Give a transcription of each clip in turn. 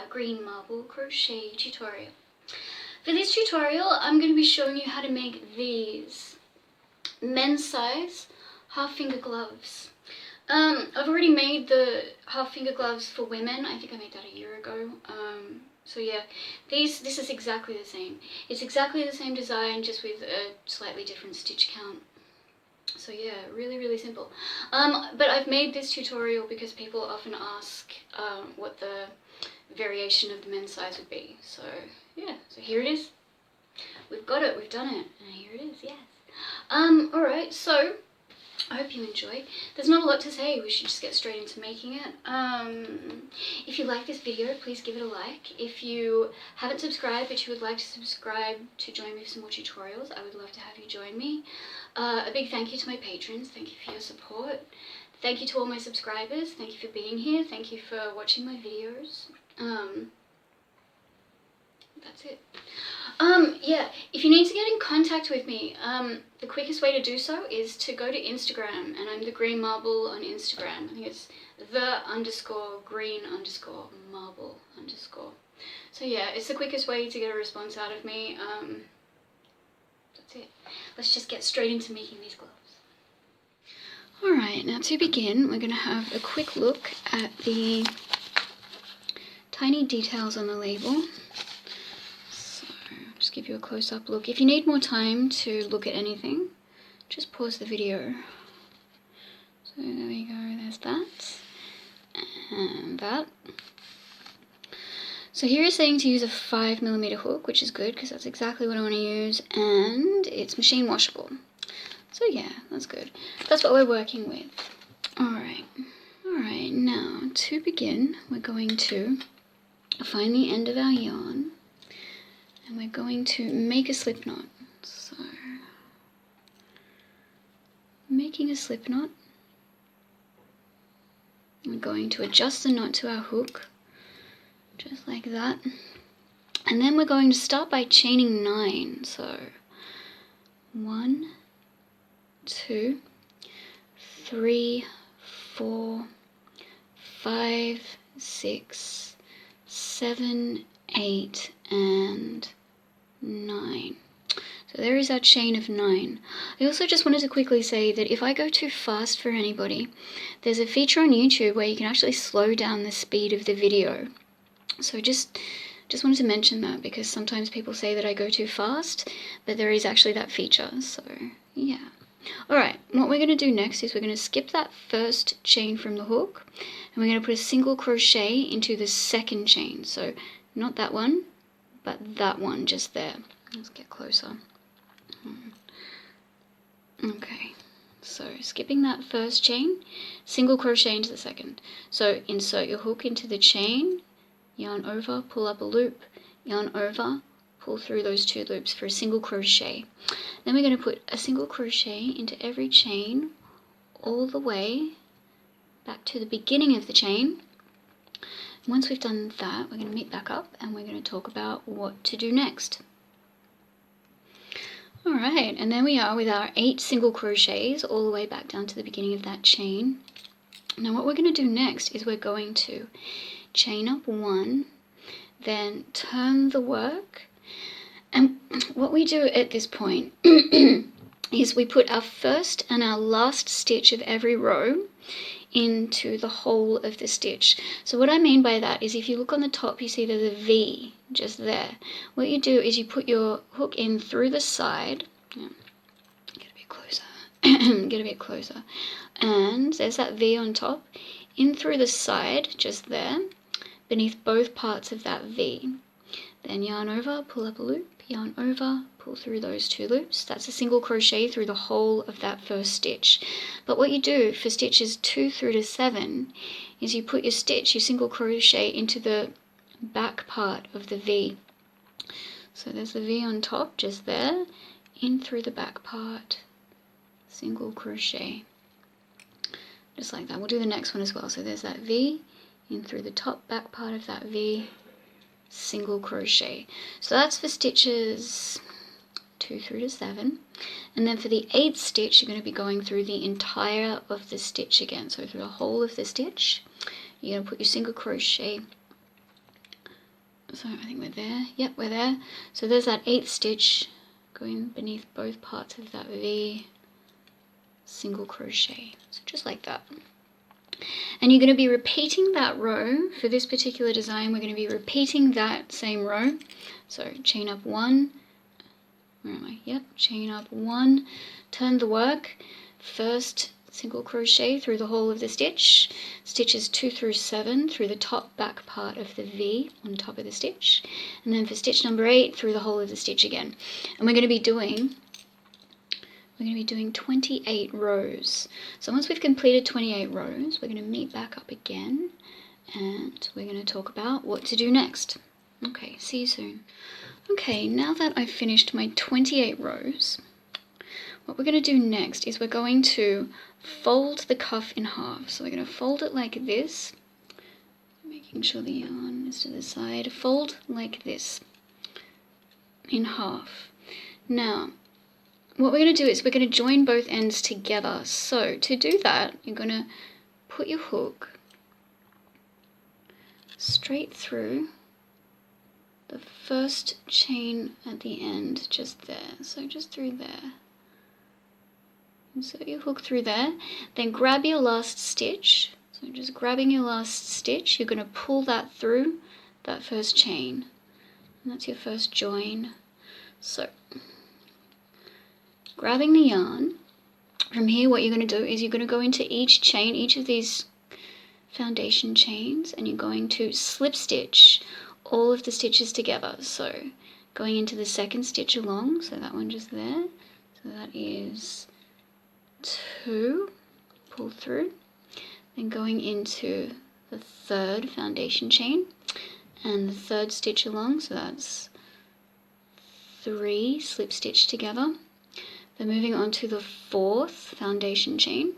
green marble crochet tutorial. For this tutorial, I'm going to be showing you how to make these men's size half finger gloves. I've already made the half finger gloves for women. I think I made that a year ago. So yeah, this is exactly the same. It's exactly the same design, just with a slightly different stitch count. So yeah, really simple. But I've made this tutorial because people often ask what the variation of the men's size would be. So yeah, so here it is. We've got it, we've done it, and here it is, yes. Alright, so I hope you enjoy. There's not a lot to say, we should just get straight into making it. If you like this video, please give it a like. If you haven't subscribed but you would like to subscribe to join me for some more tutorials, I would love to have you join me. A big thank you to my patrons, thank you for your support. Thank you to all my subscribers, thank you for being here, thank you for watching my videos. That's it. Yeah, if you need to get in contact with me, the quickest way to do so is to go to Instagram, and I'm the green marble on Instagram. I think it's the_green_marble_. So yeah, it's the quickest way to get a response out of me. That's it. Let's just get straight into making these gloves. Alright, now to begin, we're going to have a quick look at the tiny details on the label. Just give you a close-up look. If you need more time to look at anything, just pause the video. So there we go, there's that, and that. So here it's saying to use a 5mm hook, which is good because that's exactly what I want to use, and it's machine washable. So yeah, that's good. That's what we're working with. Alright, now to begin, we're going to find the end of our yarn. And we're going to make a slip knot. So, making a slip knot. We're going to adjust the knot to our hook, just like that. And then we're going to start by chaining 9. So, 1, 2, 3, 4, 5, 6, 7, 8, and 9. So there is our chain of 9. I also just wanted to quickly say that if I go too fast for anybody, there's a feature on YouTube where you can actually slow down the speed of the video. So just wanted to mention that, because sometimes people say that I go too fast, but there is actually that feature. So yeah. Alright, what we're going to do next is we're going to skip that first chain from the hook, and we're going to put a single crochet into the second chain. So not that one, but that one just there. Let's get closer. Okay, so skipping that first chain, single crochet into the second. So insert your hook into the chain, yarn over, pull up a loop, yarn over, pull through those 2 loops for a single crochet. Then we're going to put a single crochet into every chain all the way back to the beginning of the chain. Once we've done that, we're going to meet back up and we're going to talk about what to do next. Alright, and there we are with our 8 single crochets all the way back down to the beginning of that chain. Now what we're going to do next is we're going to chain up 1, then turn the work, and what we do at this point is we put our first and our last stitch of every row into the whole of the stitch. So what I mean by that is, if you look on the top, you see there's a V just there. What you do is you put your hook in through the side. Get a bit closer. Get a bit closer. And there's that V on top. In through the side, just there, beneath both parts of that V. Then yarn over, pull up a loop, yarn over, pull through those 2 loops. That's a single crochet through the whole of that first stitch. But what you do for stitches 2 through to 7 is you put your single crochet into the back part of the V. So there's the V on top, just there, in through the back part, single crochet. Just like that. We'll do the next one as well. So there's that V, in through the top back part of that V, single crochet. So that's for stitches 2 through to 7, and then for the 8th stitch you're going to be going through the entire of the stitch again. So through the whole of the stitch you're going to put your single crochet So I think we're there. Yep, we're there. So there's that 8th stitch going beneath both parts of that V, single crochet. So just like that. And you're going to be repeating that row. For this particular design, we're going to be repeating that same row. So chain up 1, where am I? Yep, chain up 1, turn the work, first single crochet through the whole of the stitch, stitches 2 through 7 through the top back part of the V on top of the stitch, and then for stitch number 8 through the whole of the stitch again. And we're going to be doing 28 rows. So once we've completed 28 rows, we're going to meet back up again and we're going to talk about what to do next. Okay, see you soon. Okay, now that I've finished my 28 rows, what we're going to do next is we're going to fold the cuff in half. So we're going to fold it like this, making sure the yarn is to the side. Fold like this in half. Now, what we're going to do is we're going to join both ends together. So to do that, you're going to put your hook straight through the first chain at the end, just there. So just through there. Insert your hook through there. Then grab your last stitch. So just grabbing your last stitch, you're going to pull that through that first chain. And that's your first join. So grabbing the yarn, from here what you're going to do is you're going to go into each chain, each of these foundation chains, and you're going to slip stitch all of the stitches together. So going into the second stitch along, so that one just there, so that is 2, pull through, then going into the third foundation chain and the third stitch along, so that's 3, slip stitch together. Then moving on to the 4th foundation chain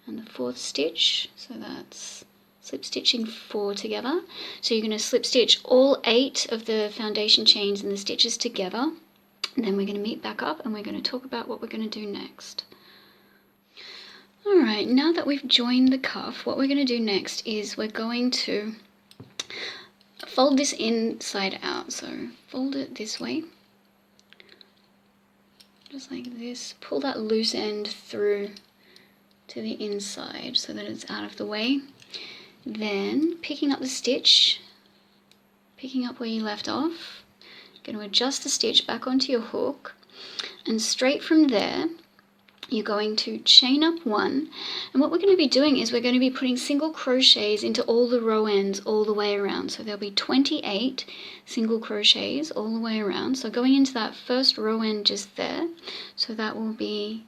and the 4th stitch, so that's slip stitching 4 together. So you're going to slip stitch all 8 of the foundation chains and the stitches together, and then we're going to meet back up and we're going to talk about what we're going to do next. Alright, now that we've joined the cuff, what we're going to do next is we're going to fold this inside out. So fold it this way, just like this. Pull that loose end through to the inside so that it's out of the way. Then picking up the stitch, picking up where you left off, going to adjust the stitch back onto your hook, and straight from there you're going to chain up 1, and what we're going to be doing is we're going to be putting single crochets into all the row ends all the way around. So there'll be 28 single crochets all the way around. So going into that first row end just there, so that will be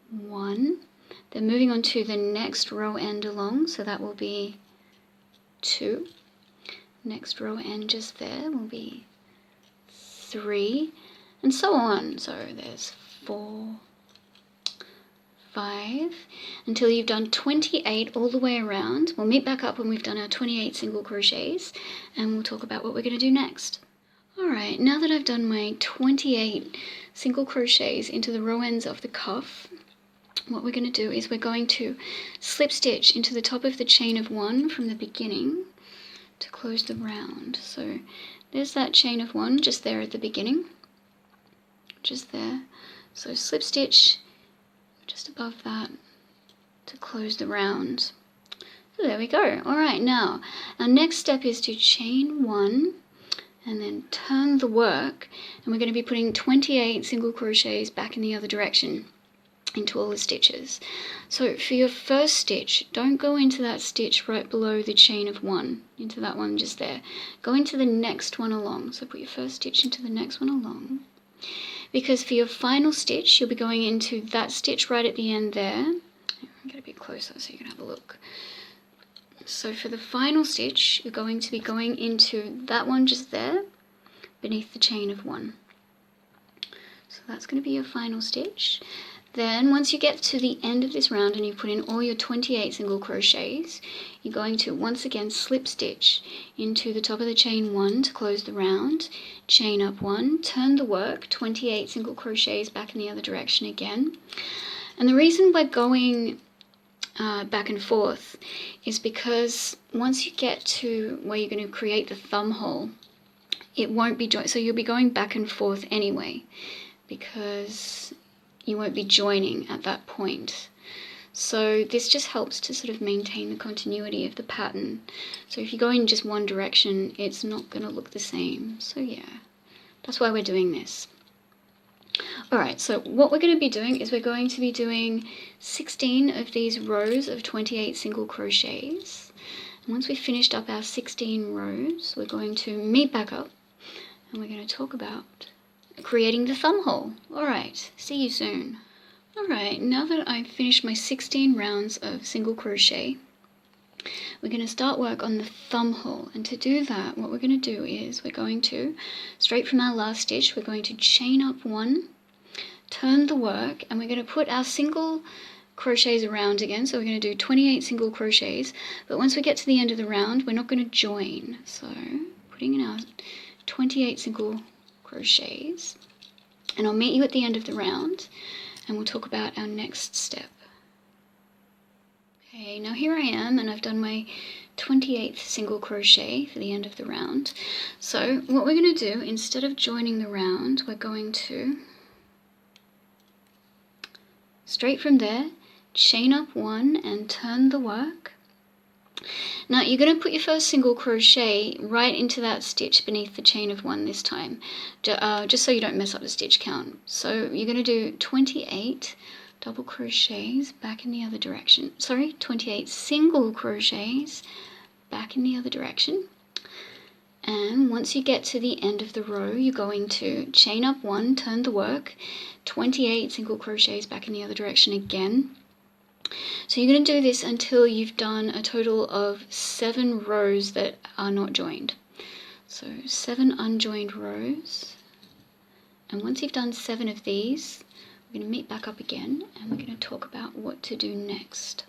1. Then moving on to the next row end along, so that will be 2. Next row end just there will be 3, and so on. So there's 4, 5, until you've done 28 all the way around. We'll meet back up when we've done our 28 single crochets and we'll talk about what we're going to do next. Alright, now that I've done my 28 single crochets into the row ends of the cuff, what we're going to do is we're going to slip stitch into the top of the chain of 1 from the beginning to close the round. So there's that chain of 1 just there at the beginning, just there. So slip stitch just above that to close the round. So there we go. Alright, now our next step is to chain 1 and then turn the work, and we're going to be putting 28 single crochets back in the other direction into all the stitches. So for your first stitch, don't go into that stitch right below the chain of 1, into that one just there. Go into the next one along. So put your first stitch into the next one along, because for your final stitch you'll be going into that stitch right at the end there. I'm going to be closer so you can have a look. So for the final stitch you're going to be going into that one just there beneath the chain of 1. So that's going to be your final stitch. Then once you get to the end of this round and you put in all your 28 single crochets, you're going to once again slip stitch into the top of the chain 1 to close the round, chain up 1, turn the work, 28 single crochets back in the other direction again. And the reason we're going back and forth is because once you get to where you're going to create the thumb hole, it won't be joined, so you'll be going back and forth anyway because you won't be joining at that point. So this just helps to sort of maintain the continuity of the pattern. So if you go in just one direction, it's not going to look the same. So yeah, that's why we're doing this. Alright, so what we're going to be doing is we're going to be doing 16 of these rows of 28 single crochets. And once we've finished up our 16 rows, we're going to meet back up and we're going to talk about creating the thumb hole. Alright, see you soon. Alright, now that I've finished my 16 rounds of single crochet, we're going to start work on the thumb hole. And to do that, what we're going to do is we're going to, straight from our last stitch, we're going to chain up 1, turn the work, and we're going to put our single crochets around again. So we're going to do 28 single crochets, but once we get to the end of the round, we're not going to join. So putting in our 28 single crochets, and I'll meet you at the end of the round and we'll talk about our next step. Okay, now here I am and I've done my 28th single crochet for the end of the round. So what we're going to do, instead of joining the round, we're going to, straight from there, chain up 1 and turn the work. Now you're going to put your first single crochet right into that stitch beneath the chain of 1 this time, just so you don't mess up the stitch count. So you're going to do 28 double crochets back in the other direction. Sorry, 28 single crochets back in the other direction. And once you get to the end of the row, you're going to chain up 1, turn the work, 28 single crochets back in the other direction again. So you're going to do this until you've done a total of 7 rows that are not joined. So 7 unjoined rows. And once you've done 7 of these, we're going to meet back up again and we're going to talk about what to do next.